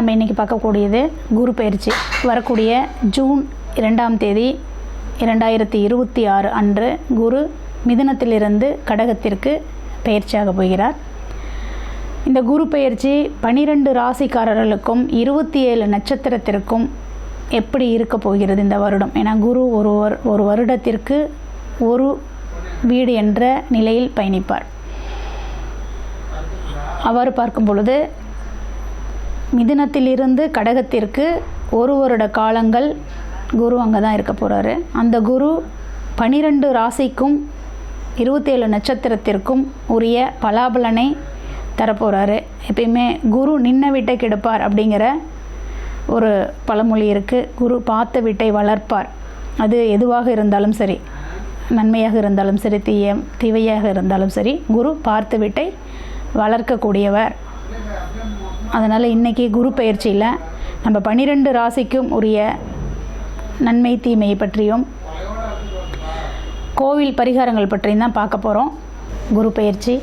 நம்ம இன்றைக்கி பார்க்கக்கூடியது குரு பயிற்சி. வரக்கூடிய ஜூன் 2ஆம் தேதி 2026 அன்று குரு மிதுனத்திலிருந்து கடகத்திற்கு பயிற்சியாக போகிறார். இந்த குரு பயிற்சி 12 ராசிக்காரர்களுக்கும் 27 நட்சத்திரத்திற்கும் எப்படி இருக்க போகிறது இந்த வருடம்? ஏன்னா குரு ஒரு வருடத்திற்கு ஒரு வீடு என்ற நிலையில் பயணிப்பார். அவ்வாறு பார்க்கும் பொழுது மிதுனத்திலிருந்து கடகத்திற்கு ஒரு வருட காலங்கள் குரு அங்கே தான் இருக்க போகிறாரு. அந்த குரு 12 ராசிக்கும் 27 நட்சத்திரத்திற்கும் உரிய பலாபலனை தரப்போகிறாரு. எப்பயுமே குரு நின்ன வீட்டை கெடுப்பார் அப்படிங்கிற ஒரு பழமொழி இருக்குது. குரு பார்த்த வீட்டை வளர்ப்பார். அது எதுவாக இருந்தாலும் சரி, நன்மையாக இருந்தாலும் சரி, தீவையாக இருந்தாலும் சரி, குரு பார்த்த வீட்டை வளர்க்கக்கூடியவர். அதனால் இன்றைக்கி குரு பயிற்சியில் நம்ம 12 ராசிக்கும் உரிய நன்மை தீமையை பற்றியும் கோவில் பரிகாரங்கள் பற்றியும் தான் பார்க்க போகிறோம். குரு பயிற்சி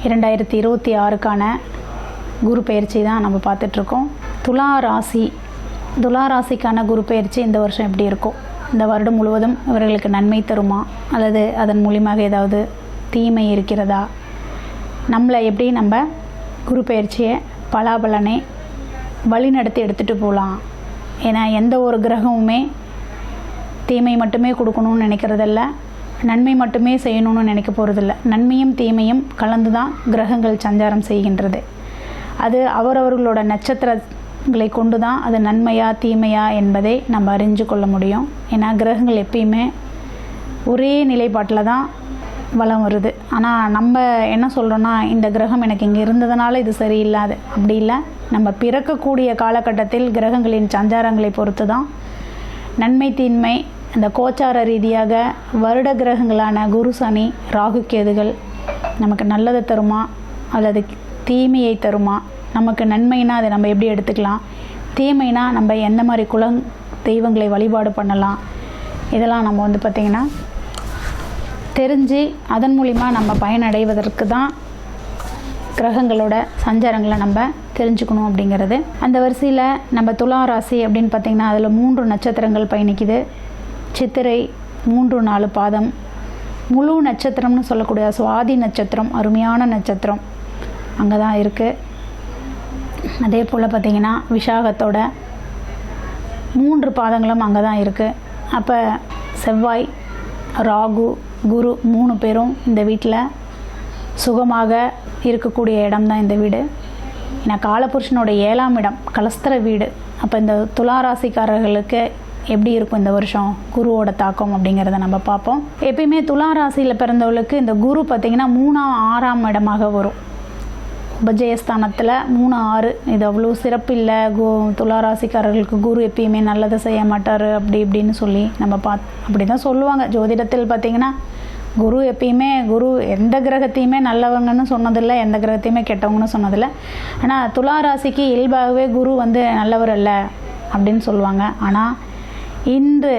2026க்கான குரு பயிற்சி தான் நம்ம பார்த்துட்ருக்கோம். துலா ராசிக்கான குரு பயிற்சி இந்த வருஷம் எப்படி இருக்கும்? இந்த வருடம் முழுவதும் இவர்களுக்கு நன்மை தருமா, அல்லது அதன் மூலியமாக ஏதாவது தீமை இருக்கிறதா? நம்மளை எப்படி நம்ம குரு பயிற்சியை பலாபலனை வழிநடத்தி எடுத்துகிட்டு போகலாம்? ஏன்னா எந்த ஒரு கிரகமுமே தீமை மட்டுமே கொடுக்கணும்னு நினைக்கிறதில்ல, நன்மை மட்டுமே செய்யணும்னு நினைக்க போகிறதில்ல. நன்மையும் தீமையும் கலந்து தான் கிரகங்கள் சஞ்சாரம் செய்கின்றது. அது அவரவர்களோட நட்சத்திரங்களை கொண்டு தான் அது நன்மையா தீமையா என்பதை நம்ம அறிஞ்சு கொள்ள முடியும். ஏன்னா கிரகங்கள் எப்பயுமே ஒரே நிலைப்பாட்டில் தான் வளம் வருது. ஆனால் நம்ம என்ன சொல்கிறோன்னா, இந்த கிரகம் எனக்கு இங்கே இருந்ததுனால இது சரியில்லாது, அப்படி இல்லை. நம்ம பிறக்கக்கூடிய காலகட்டத்தில் கிரகங்களின் சஞ்சாரங்களை பொறுத்து தான் நன்மை தீன்மை, இந்த கோச்சார ரீதியாக வருட கிரகங்களான குரு சனி ராகு கேதுகள் நமக்கு நல்லதை தருமா அல்லது தீமையை தருமா? நமக்கு நன்மைனா அதை நம்ம எப்படி எடுத்துக்கலாம், தீமைனா நம்ம எந்த மாதிரி தெய்வங்களை வழிபாடு பண்ணலாம், இதெல்லாம் நம்ம பார்த்திங்கன்னா தெரிஞ்சு அதன் மூலிமா நம்ம பயனடைவதற்கு தான் கிரகங்களோட சஞ்சாரங்களை நம்ம தெரிஞ்சுக்கணும் அப்படிங்கிறது. அந்த வரிசையில் நம்ம துலா ராசி அப்படின்னு பார்த்திங்கன்னா அதில் 3 நட்சத்திரங்கள் பயணிக்குது. சித்திரை 3-4 பாதம், முழு நட்சத்திரம்னு சொல்லக்கூடிய சுவாதி நட்சத்திரம், அருமையான நட்சத்திரம் அங்கே தான் இருக்குது. அதே போல் பார்த்திங்கன்னா விசாகத்தோட 3 பாதங்களும் அங்கே தான் இருக்குது. அப்போ செவ்வாய், ராகு, குரு 3 பேரும் இந்த வீட்டில் சுகமாக இருக்கக்கூடிய இடம் தான் இந்த வீடு. ஏன்னா காலபுருஷனோட 7ஆம் இடம் கலஸ்திர வீடு. அப்போ இந்த துளாராசிக்காரர்களுக்கு எப்படி இருக்கும் இந்த வருஷம் குருவோட தாக்கம் அப்படிங்கிறத நம்ம பார்ப்போம். எப்பயுமே துளாராசியில் பிறந்தவர்களுக்கு இந்த குரு பார்த்திங்கன்னா 3ஆம் 6ஆம் இடமாக வரும். உபஜயஸ்தானத்தில் 3, 6 இது அவ்வளோ சிறப்பு இல்லை. துளாராசிக்காரர்களுக்கு குரு எப்பயுமே நல்லதை செய்ய மாட்டார் அப்படி இப்படின்னு சொல்லி நம்ம அப்படி தான் சொல்லுவாங்க. ஜோதிடத்தில் பார்த்திங்கன்னா குரு எப்பயுமே எந்த கிரகத்தையுமே நல்லவங்கன்னு சொன்னதில்லை, எந்த கிரகத்தையுமே கெட்டவங்கன்னு சொன்னதில்லை. ஆனால் துளாராசிக்கு இயல்பாகவே குரு நல்லவர் அல்ல அப்படின்னு சொல்லுவாங்க. ஆனால் இன்று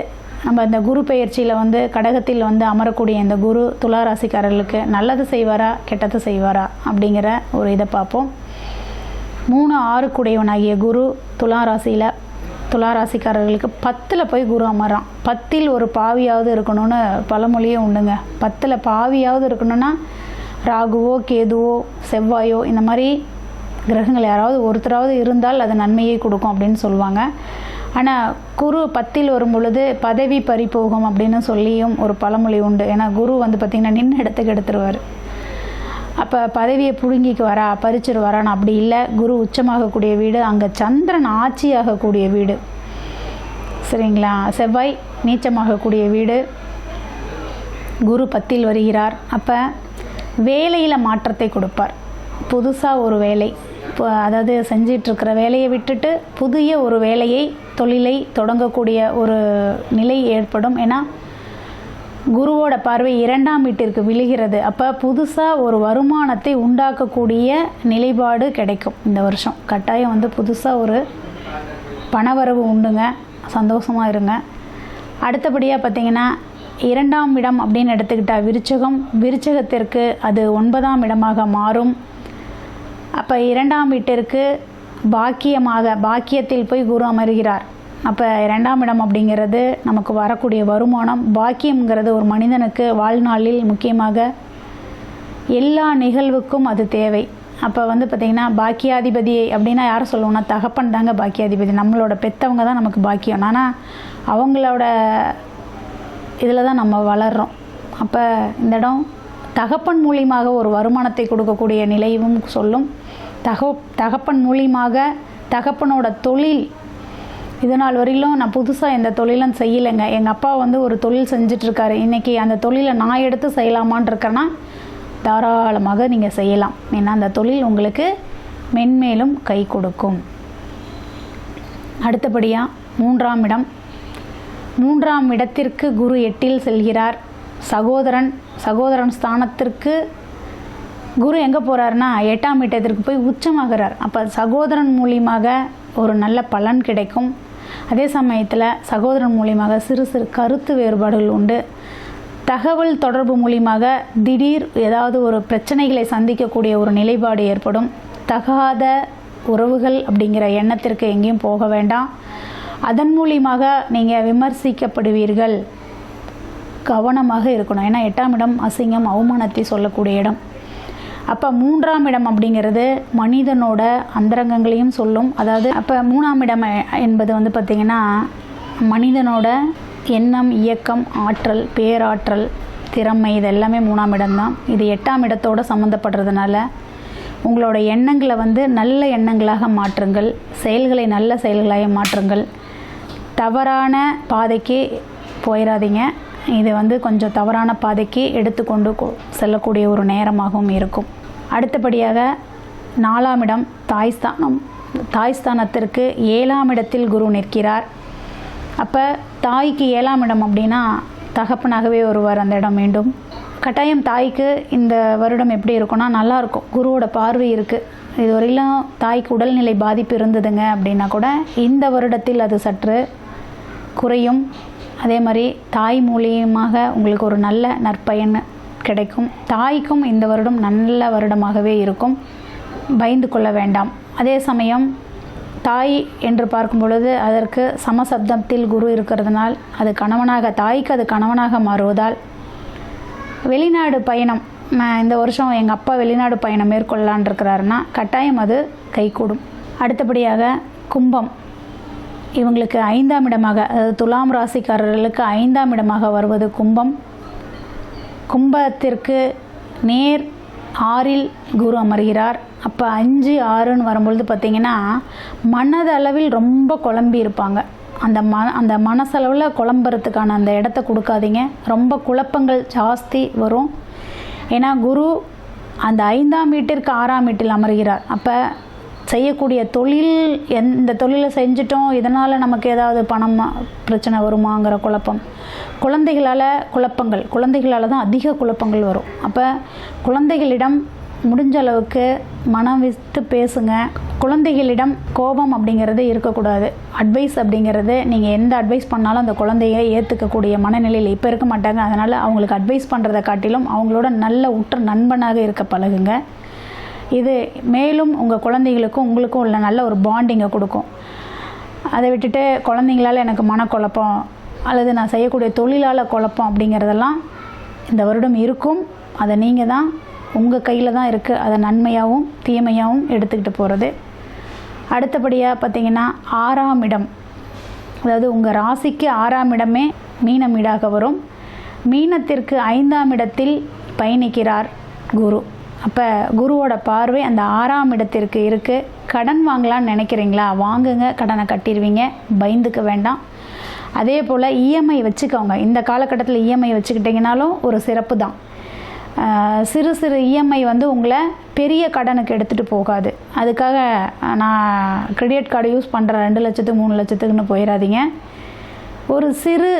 நம்ம இந்த குரு பயிற்சியில் கடகத்தில் அமரக்கூடிய இந்த குரு துளாராசிக்காரர்களுக்கு நல்லது செய்வாரா கெட்டது செய்வாரா அப்படிங்கிற ஒரு இதை பார்ப்போம். 3, 6 கூடையவனாகிய குரு துளாராசிக்காரர்களுக்கு 10ல் போய் குரு அமர்றான். 10ல் ஒரு பாவியாவது இருக்கணும்னு பழமொழியே உண்டுங்க. 10ல் பாவியாவது இருக்கணும்னா ராகுவோ கேதுவோ செவ்வாயோ இந்த மாதிரி கிரகங்கள் யாராவது ஒருத்தராவது இருந்தால் அது நன்மையை கொடுக்கும் அப்படின்னு சொல்லுவாங்க. ஆனால் குரு 10ல் வரும் பொழுது பதவி பறிபோகும் அப்படின்னு சொல்லியும் ஒரு பழமொழி உண்டு. ஏன்னா குரு பார்த்திங்கன்னா நின்று இடத்துக்கு எடுத்துருவார். அப்போ பதவியை பிடுங்கிக்கு வரா பறிச்சிருவாரான்னு அப்படி இல்லை. குரு உச்சமாகக்கூடிய வீடு, அங்கே சந்திரன் ஆட்சியாகக்கூடிய வீடு, சரிங்களா? செவ்வாய் நீச்சமாகக்கூடிய வீடு, குரு 10ல் வருகிறார். அப்போ வேலையில் மாற்றத்தை கொடுப்பார். புதுசாக ஒரு வேலை, அதாவது செஞ்சிட்ருக்கிற வேலையை விட்டுட்டு புதிய ஒரு வேலையை தொழிலை தொடங்கக்கூடிய ஒரு நிலை ஏற்படும். ஏன்னா குருவோட பார்வை 2ஆம் வீட்டிற்கு விழுகிறது. அப்போ புதுசாக ஒரு வருமானத்தை உண்டாக்கக்கூடிய நிலைப்பாடு கிடைக்கும் இந்த வருஷம். கட்டாயம் புதுசாக ஒரு பணவரவு உண்டுங்க, சந்தோஷமாக இருங்க. அடுத்தபடியாக பார்த்திங்கன்னா 2ஆம் இடம் அப்படின்னு எடுத்துக்கிட்டால் விருச்சகத்திற்கு அது 9ஆம் இடமாக மாறும். அப்போ 2ஆம் வீட்டிற்கு பாக்கியத்தில் போய் குரு அமர்கிறார். அப்போ 2ஆம் இடம் அப்படிங்கிறது நமக்கு வரக்கூடிய வருமானம். பாக்கியம்ங்கிறது ஒரு மனிதனுக்கு வாழ்நாளில் முக்கியமாக எல்லா நிகழ்வுக்கும் அது தேவை. அப்போ பார்த்திங்கன்னா பாக்கியாதிபதி அப்படின்னா யார் சொல்லுவோம்னா தகப்பன் தாங்க பாக்கியாதிபதி. நம்மளோட பெற்றவங்க தான் நமக்கு பாக்கியம். ஆனால் அவங்களோட இதில் தான் நம்ம வளர்கிறோம். அப்போ இந்த இடம் தகப்பன் மூலியமாக ஒரு வருமானத்தை கொடுக்கக்கூடிய நிலையும் சொல்லும். தகப்பன் மூலியமாக தகப்பனோட தொழில், இது நாள் வரையிலும் நான் புதுசாக எந்த தொழிலும் செய்யலைங்க, எங்கள் அப்பா ஒரு தொழில் செஞ்சிட்ருக்காரு, இன்றைக்கி அந்த தொழிலை நான் எடுத்து செய்யலாமான் இருக்கேன்னா தாராளமாக நீங்கள் செய்யலாம். ஏன்னா அந்த தொழில் உங்களுக்கு மென்மேலும் கை கொடுக்கும். அடுத்தபடியாக 3ஆம் இடம். 3ஆம் இடத்திற்கு குரு 8இல் செல்கிறார். சகோதரன் ஸ்தானத்திற்கு குரு எங்கே போகிறாருன்னா 8ஆம் இடத்திற்கு போய் உச்சமாகிறார். அப்போ சகோதரன் மூலியமாக ஒரு நல்ல பலன் கிடைக்கும். அதே சமயத்தில் சகோதரன் மூலியமாக சிறு கருத்து வேறுபாடுகள் உண்டு. தகவல் தொடர்பு மூலியமாக திடீர் ஏதாவது ஒரு பிரச்சனைகளை சந்திக்கக்கூடிய ஒரு நிலைப்பாடு ஏற்படும். தகாத உறவுகள் அப்படிங்கிற எண்ணத்திற்கு எங்கேயும் போக வேண்டாம். அதன் மூலியமாக நீங்கள் விமர்சிக்கப்படுவீர்கள். கவனமாக இருக்கணும். ஏன்னா 8ஆம் இடம் அசிங்கம், அவமானத்தை சொல்லக்கூடிய இடம். அப்போ 3ஆம் இடம் அப்படிங்கிறது மனிதனோட அந்தரங்கங்களையும் சொல்லும். அதாவது அப்போ 3ஆம் இடம் என்பது பார்த்திங்கன்னா மனிதனோட எண்ணம், இயக்கம், ஆற்றல், பேராற்றல், திறமை, இது எல்லாமே 3ஆம் இடம்தான். இது 8ஆம் இடத்தோடு சம்மந்தப்படுறதுனால உங்களோட எண்ணங்களை நல்ல எண்ணங்களாக மாற்றுங்கள். செயல்களை நல்ல செயல்களாக மாற்றுங்கள். தவறான பாதைக்கு போயிடாதீங்க. இது கொஞ்சம் தவறான பாதைக்கு எடுத்துக்கொண்டு செல்லக்கூடிய ஒரு நேரமாகவும் இருக்கும். அடுத்தபடியாக 4ஆம் இடம் தாய்ஸ்தானத்திற்கு 7ஆம் இடத்தில் குரு நிற்கிறார். அப்போ தாய்க்கு 7ஆம் இடம் அப்படின்னா தகப்பனாகவே வருவார் அந்த இடம். மீண்டும் கட்டாயம் தாய்க்கு இந்த வருடம் எப்படி இருக்குன்னா நல்லாயிருக்கும். குருவோட பார்வை இருக்குது. இதுவரையிலும் தாய்க்கு உடல்நிலை பாதிப்பு இருந்ததுங்க அப்படின்னா கூட இந்த வருடத்தில் அது சற்று குறையும். அதே மாதிரி தாய் மூலியமாக உங்களுக்கு ஒரு நல்ல நற்பயன் கிடைக்கும். தாய்க்கும் இந்த வருடம் நல்ல வருடமாகவே இருக்கும். பயந்து கொள்ள வேண்டாம். அதே சமயம் தாய் என்று பார்க்கும் பொழுது அதற்கு சமசப்தத்தில் குரு இருக்கிறதுனால் தாய்க்கு அது கணவனாக மாறுவதால் வெளிநாடு பயணம், இந்த வருஷம் எங்கள் அப்பா வெளிநாடு பயணம் மேற்கொள்ளலான் இருக்கிறாருன்னா கட்டாயம் அது கைகூடும். அடுத்தபடியாக கும்பம். இவங்களுக்கு 5ஆம் இடமாக, அதாவது துலாம் ராசிக்காரர்களுக்கு 5ஆம் இடமாக வருவது கும்பம். கும்பத்திற்கு நேர் 6இல் குரு அமர்கிறார். அப்போ 5, 6ன்னு வரும்பொழுது பார்த்திங்கன்னா மனதளவில் ரொம்ப குழம்பி இருப்பாங்க. அந்த மனசளவில் குழம்புறதுக்கான அந்த இடத்த கொடுக்காதீங்க. ரொம்ப குழப்பங்கள் ஜாஸ்தி வரும். ஏன்னா குரு அந்த 5ஆம் வீட்டிற்கு 6ஆம் வீட்டில் அமர்கிறார். அப்போ செய்யக்கூடிய தொழில், எந்த தொழிலை செஞ்சிட்டோம் இதனால் நமக்கு ஏதாவது பணம் பிரச்சனை வருமாங்கிற குழப்பம், குழந்தைகளால் தான் அதிக குழப்பங்கள் வரும். அப்போ குழந்தைகளிடம் முடிஞ்ச அளவுக்கு மனம் விட்டு பேசுங்க. குழந்தைகளிடம் கோபம் அப்படிங்கிறது இருக்கக்கூடாது. அட்வைஸ் அப்படிங்கிறது நீங்கள் எந்த அட்வைஸ் பண்ணாலும் அந்த குழந்தைய ஏற்றுக்கக்கூடிய மனநிலையில் இப்போ இருக்க மாட்டாங்க. அதனால் அவங்களுக்கு அட்வைஸ் பண்ணுறதை காட்டிலும் அவங்களோட நல்ல உற்ற நண்பனாக இருக்க பழகுங்க. இது மேலும் உங்கள் குழந்தைகளுக்கும் உங்களுக்கும் உள்ள நல்ல ஒரு பாண்டிங்கை கொடுக்கும். அதை விட்டுட்டு குழந்தைங்களால் எனக்கு மனக்குழப்பம் அல்லது நான் செய்யக்கூடிய தொழிலால் குழப்பம் அப்படிங்கிறதெல்லாம் இந்த வருடம் இருக்கும். அதை நீங்கள் தான், உங்கள் கையில் தான் இருக்குது. அதை நன்மையாகவும் தீமையாகவும் எடுத்துக்கிட்டு போகிறது. அடுத்தபடியாக பார்த்திங்கன்னா 6ஆம் இடம், அதாவது உங்கள் ராசிக்கு 6ஆம் இடமே மீனம் வீடாக வரும். மீனத்திற்கு 5ஆம் இடத்தில் பயணிக்கிறார் குரு. அப்போ குருவோட பார்வை அந்த 6ஆம் இடத்திற்கு இருக்குது. கடன் வாங்கலான்னு நினைக்கிறீங்களா? வாங்குங்க, கடனை கட்டிடுவீங்க, பயந்துக்க வேண்டாம். அதே போல் இஎம்ஐ வச்சுக்கோங்க. இந்த காலகட்டத்தில் இஎம்ஐ வச்சுக்கிட்டிங்கனாலும் ஒரு சிறப்பு தான். சிறு சிறு இஎம்ஐ உங்களை பெரிய கடனுக்கு எடுத்துகிட்டு போகாது. அதுக்காக நான் கிரெடிட் கார்டு யூஸ் பண்ணுறேன் 2 லட்சத்துக்கு 3 லட்சத்துக்குன்னு போயிடாதீங்க. ஒரு சிறு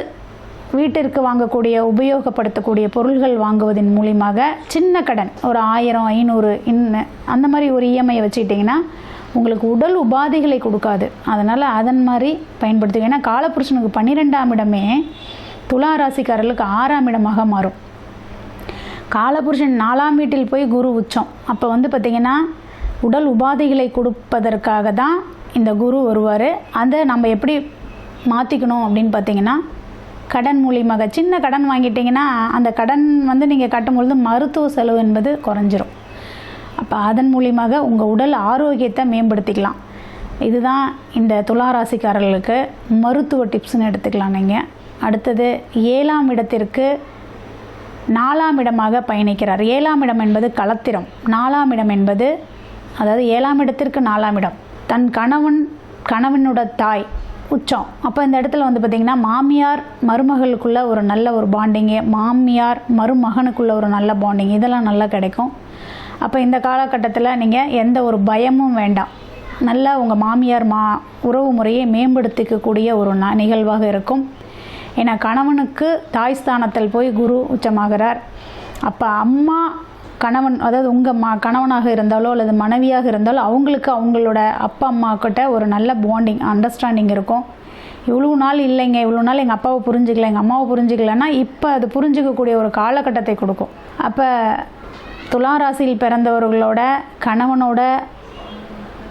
வீட்டிற்கு வாங்கக்கூடிய உபயோகப்படுத்தக்கூடிய பொருள்கள் வாங்குவதன் மூலியமாக சின்ன கடன் ஒரு 1000, 500 அந்த மாதிரி ஒரு இஎம்ஐ வச்சுக்கிட்டிங்கன்னா உங்களுக்கு உடல் உபாதைகளை கொடுக்காது. அதனால் அதன் மாதிரி பயன்படுத்துங்க. ஏன்னா காலபுருஷனுக்கு 12ஆம் இடமே துலா ராசிக்காரர்களுக்கு 6ஆம் இடமாக மாறும். காலபுருஷன் 4ஆம் வீட்டில் போய் குரு உச்சம். அப்போ பார்த்திங்கன்னா உடல் உபாதைகளை கொடுப்பதற்காக தான் இந்த குரு வருவார். அதை நம்ம எப்படி மாற்றிக்கணும் அப்படின்னு பார்த்திங்கன்னா, கடன் மூலியமாக சின்ன கடன் வாங்கிட்டிங்கன்னா அந்த கடன் நீங்கள் கட்டும்பொழுது மருத்துவ செலவு என்பது குறைஞ்சிரும். அப்போ அதன் மூலியமாக உங்கள் உடல் ஆரோக்கியத்தை மேம்படுத்திக்கலாம். இதுதான் இந்த துளாராசிக்காரர்களுக்கு மருத்துவ டிப்ஸ்னு எடுத்துக்கலாம் நீங்கள். அடுத்தது 7ஆம் இடத்திற்கு 4ஆம் இடமாக பயணிக்கிறார். 7ஆம் இடம் என்பது களத்திரம், 4ஆம் இடம் என்பது, அதாவது 7ஆம் இடத்திற்கு 4ஆம் இடம் தன் கணவனோட தாய் உச்சம். அப்போ இந்த இடத்துல பார்த்திங்கன்னா மாமியார் மருமகளுக்குள்ள ஒரு நல்ல ஒரு பாண்டிங்கு, மாமியார் மருமகனுக்குள்ள ஒரு நல்ல பாண்டிங், இதெல்லாம் நல்லா கிடைக்கும். அப்போ இந்த காலகட்டத்தில் நீங்கள் எந்த ஒரு பயமும் வேண்டாம். நல்லா உங்கள் மாமியார் உறவு முறையை மேம்படுத்திக்கக்கூடிய ஒரு நிகழ்வாக இருக்கும். ஏன்னா கணவனுக்கு தாய் ஸ்தானத்தில் போய் குரு உச்சமாகிறார். அப்போ அம்மா கணவன், அதாவது உங்கள் கணவனாக இருந்தாலோ அல்லது மனைவியாக இருந்தாலோ அவங்களுக்கு அவங்களோட அப்பா அம்மா கிட்ட ஒரு நல்ல பாண்டிங், அண்டர்ஸ்டாண்டிங் இருக்கும். இவ்வளோ நாள் இல்லைங்க, இவ்வளோ நாள் எங்கள் அப்பாவை புரிஞ்சிக்கல, எங்கள் அம்மாவை புரிஞ்சிக்கலன்னா இப்போ அது புரிஞ்சிக்கக்கூடிய ஒரு காலகட்டத்தை கொடுக்கும். அப்போ துளாராசியில் பிறந்தவர்களோட கணவனோட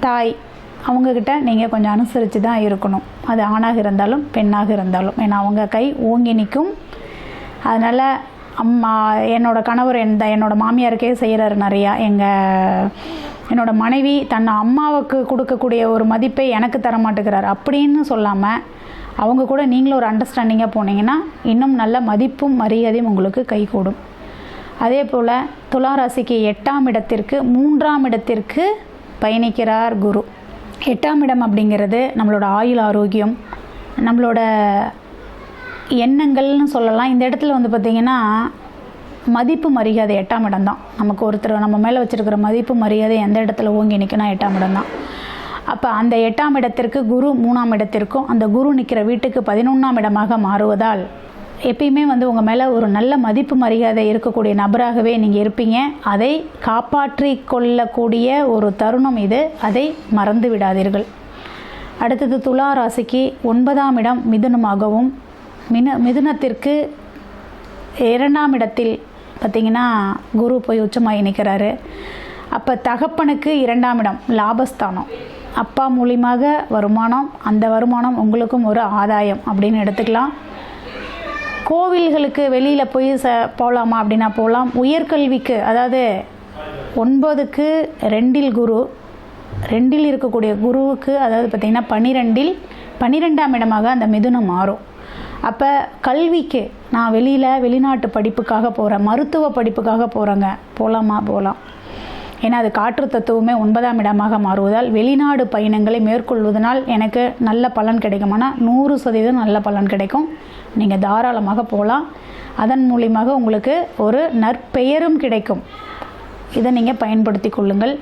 தாய் அவங்கக்கிட்ட நீங்கள் கொஞ்சம் அனுசரித்து தான் இருக்கணும். அது ஆணாக இருந்தாலும் பெண்ணாக இருந்தாலும். ஏன்னா அவங்க கை ஓங்கி நிற்கும். அதனால் என்னோடய கணவர் என்னோடய மாமியாருக்கே செய்கிறாரு நிறையா. என்னோடய மனைவி தன் அம்மாவுக்கு கொடுக்கக்கூடிய ஒரு மதிப்பை எனக்கு தர மாட்டேங்கிறார் அப்படின்னு சொல்லாமல் அவங்க கூட நீங்களும் ஒரு அண்டர்ஸ்டாண்டிங்காக போனீங்கன்னா இன்னும் நல்ல மதிப்பும் மரியாதையும் உங்களுக்கு கைகூடும். அதே போல் துளாராசிக்கு 8ஆம் இடத்திற்கு 3ஆம் இடத்திற்கு பயணிக்கிறார் குரு. 8ஆம் இடம் அப்படிங்கிறது நம்மளோட ஆயுள் ஆரோக்கியம், நம்மளோட எண்ணங்கள்னு சொல்லலாம். இந்த இடத்துல பார்த்திங்கன்னா மதிப்பு மரியாதை 8ஆம் இடம் தான். நமக்கு ஒருத்தர் நம்ம மேலே வச்சுருக்கிற மதிப்பு மரியாதை எந்த இடத்துல ஓங்கி நிற்குன்னா 8ஆம் இடம் தான். அப்போ அந்த 8ஆம் இடத்திற்கு குரு 3ஆம் இடத்திற்கும் அந்த குரு நிற்கிற வீட்டுக்கு 11ஆம் இடமாக மாறுவதால் எப்பயுமே உங்கள் மேலே ஒரு நல்ல மதிப்பு மரியாதை இருக்கக்கூடிய நபராகவே நீங்கள் இருப்பீங்க. அதை காப்பாற்றி கொள்ளக்கூடிய ஒரு தருணம் இது, அதை மறந்து விடாதீர்கள். அடுத்தது துலா ராசிக்கு 9ஆம் இடம் மிதுனமாகவும் மிதுனத்திற்கு 2ஆம் இடத்தில் பார்த்திங்கன்னா குரு போய் உச்சமாகி நிற்கிறாரு. அப்போ தகப்பனுக்கு 2ஆம் இடம் லாபஸ்தானம், அப்பா மூலியமாக வருமானம், அந்த வருமானம் உங்களுக்கும் ஒரு ஆதாயம் அப்படின்னு எடுத்துக்கலாம். கோவில்களுக்கு வெளியில் போய் போகலாமா அப்படின்னா போகலாம். உயர்கல்விக்கு, அதாவது 9க்கு 2இல் குரு, 2இல் இருக்கக்கூடிய குருவுக்கு அதாவது பார்த்திங்கன்னா 12ஆம் இடமாக அந்த மிதுனம் மாறும். அப்போ கல்விக்கு நான் வெளிநாட்டு படிப்புக்காக போகிறேன், மருத்துவ படிப்புக்காக போகிறேங்க, போகலாமா? போகலாம். ஏன்னா அது காற்று தத்துவமே 9ஆம் இடமாக மாறுவதால் வெளிநாடு பயணங்களை மேற்கொள்வதனால் எனக்கு நல்ல பலன் கிடைக்குமானா 100% நல்ல பலன் கிடைக்கும். நீங்கள் தாராளமாக போகலாம். அதன் மூலியமாக உங்களுக்கு ஒரு நற்பெயரும் கிடைக்கும். இதை நீங்கள் பயன்படுத்தி கொள்ளுங்கள்.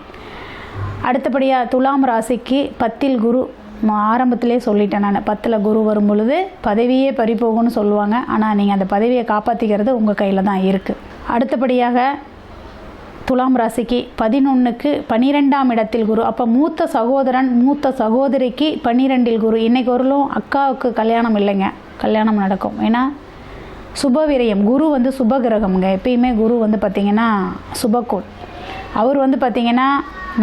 அடுத்தபடியாக துலாம் ராசிக்கு 10இல் குரு, ஆரம்பத்திலே சொல்லிட்டேன் நான், 10ல் குரு வரும் பொழுது பதவியே பறிபோகும்னு சொல்லுவாங்க. ஆனால் நீங்கள் அந்த பதவியை காப்பாற்றிக்கிறது உங்கள் கையில் தான் இருக்குது. அடுத்தபடியாக துலாம் ராசிக்கு 11க்கு 12ஆம் இடத்தில் குரு. அப்போ மூத்த சகோதரன் மூத்த சகோதரிக்கு 12இல் குரு. இன்றைக்கு வரலும் அக்காவுக்கு கல்யாணம் இல்லைங்க, கல்யாணம் நடக்கும். ஏன்னா சுபவிரயம், குரு சுபகிரகம்ங்க. எப்பயுமே குரு பார்த்திங்கன்னா சுபக்கோள். அவர் பார்த்திங்கன்னா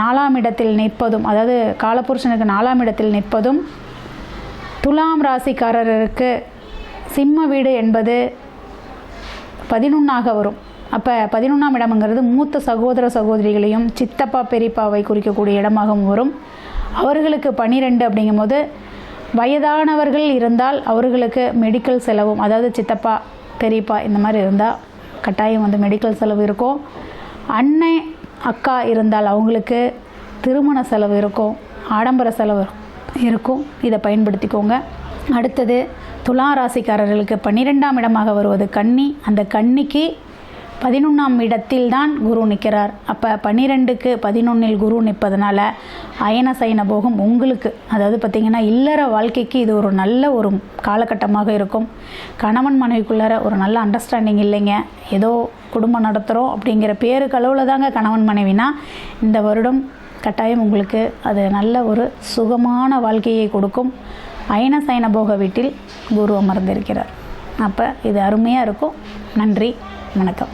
4ஆம் இடத்தில் நிற்பதும், அதாவது காலபுருஷனுக்கு 4ஆம் இடத்தில் நிற்பதும் துலாம் ராசிக்காரருக்கு சிம்ம வீடு என்பது 11ஆக வரும். அப்போ 11ஆம் இடம்ங்கிறது மூத்த சகோதர சகோதரிகளையும் சித்தப்பா பெரியப்பாவை குறிக்கக்கூடிய இடமாகவும் வரும். அவர்களுக்கு 12 அப்படிங்கும்போது வயதானவர்கள் இருந்தால் அவர்களுக்கு மெடிக்கல் செலவும், அதாவது சித்தப்பா பெரியப்பா இந்த மாதிரி இருந்தால் கட்டாயம் மெடிக்கல் செலவு இருக்கும். அண்ணன் அக்கா இருந்தால் அவங்களுக்கு திருமண செலவு இருக்கும், ஆடம்பர செலவு இருக்கும். இதை பயன்படுத்திக்கோங்க. அடுத்தது துலா ராசிக்காரர்களுக்கு 12ஆம் இடமாக வருவது கன்னி. அந்த கன்னிக்கு 11ஆம் இடத்தில் தான் குரு நிற்கிறார். அப்போ 12க்கு 11இல் குரு நிற்பதனால அயன சயன போகம் உங்களுக்கு, அதாவது பார்த்திங்கன்னா இல்லற வாழ்க்கைக்கு இது ஒரு நல்ல ஒரு காலகட்டமாக இருக்கும். கணவன் மனைவிக்குள்ளார ஒரு நல்ல அண்டர்ஸ்டாண்டிங் இல்லைங்க, ஏதோ குடும்பம் நடத்துகிறோம் அப்படிங்கிற பேருக்கு அளவில் தாங்க கணவன் மனைவினா, இந்த வருடம் கட்டாயம் உங்களுக்கு அது நல்ல ஒரு சுகமான வாழ்க்கையை கொடுக்கும். அயன சயன போக வீட்டில் குரு அமர்ந்திருக்கிறார். அப்போ இது அருமையாக இருக்கும். நன்றி, வணக்கம்.